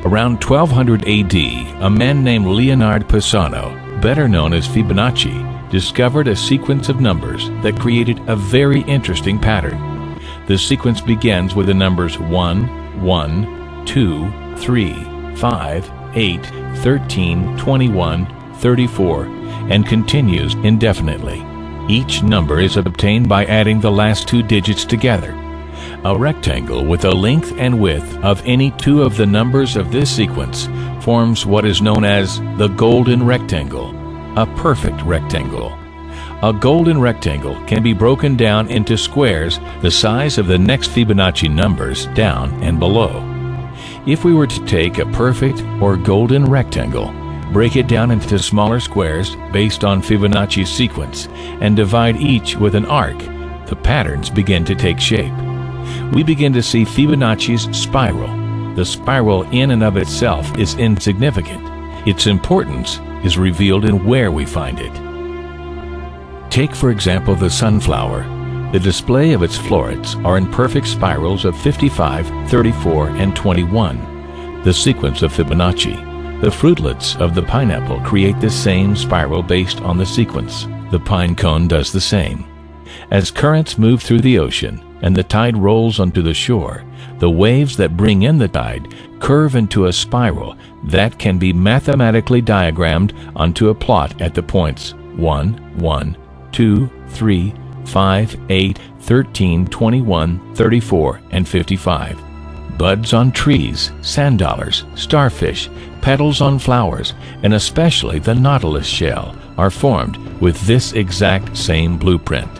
Around 1200 AD, a man named Leonard Pisano, better known as Fibonacci, discovered a sequence of numbers that created a very interesting pattern. The sequence begins with the numbers 1, 1, 2, 3, 5, 8, 13, 21, 34, and continues indefinitely. Each number is obtained by adding the last two digits together. A rectangle with a length and width of any two of the numbers of this sequence forms what is known as the golden rectangle, a perfect rectangle. A golden rectangle can be broken down into squares the size of the next Fibonacci numbers down and below. If we were to take a perfect or golden rectangle, break it down into smaller squares based on Fibonacci sequence, and divide each with an arc, the patterns begin to take shape. We begin to see Fibonacci's spiral. The spiral in and of itself is insignificant. Its importance is revealed in where we find it. Take, for example, the sunflower. The display of its florets are in perfect spirals of 55, 34, and 21, the sequence of Fibonacci. The fruitlets of the pineapple create the same spiral based on the sequence. The pine cone does the same. As currents move through the ocean and the tide rolls onto the shore, the waves that bring in the tide curve into a spiral that can be mathematically diagrammed onto a plot at the points 1, 1, 2, 3, 5, 8, 13, 21, 34, and 55. Buds on trees, sand dollars, starfish, petals on flowers, and especially the nautilus shell are formed with this exact same blueprint.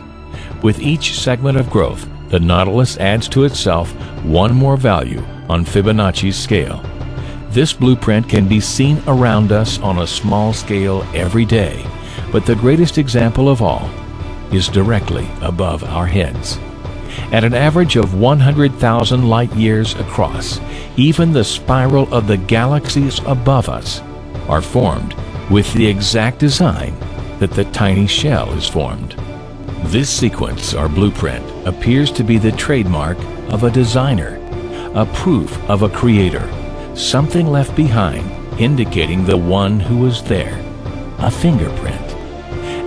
With each segment of growth, the nautilus adds to itself one more value on Fibonacci's scale. This blueprint can be seen around us on a small scale every day, but the greatest example of all is directly above our heads. At an average of 100,000 light years across, even the spiral of the galaxies above us are formed with the exact design that the tiny shell is formed. This sequence or blueprint appears to be the trademark of a designer, a proof of a creator, something left behind indicating the one who was there, a fingerprint.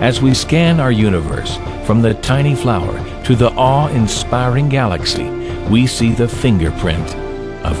As we scan our universe from the tiny flower to the awe-inspiring galaxy, we see the fingerprint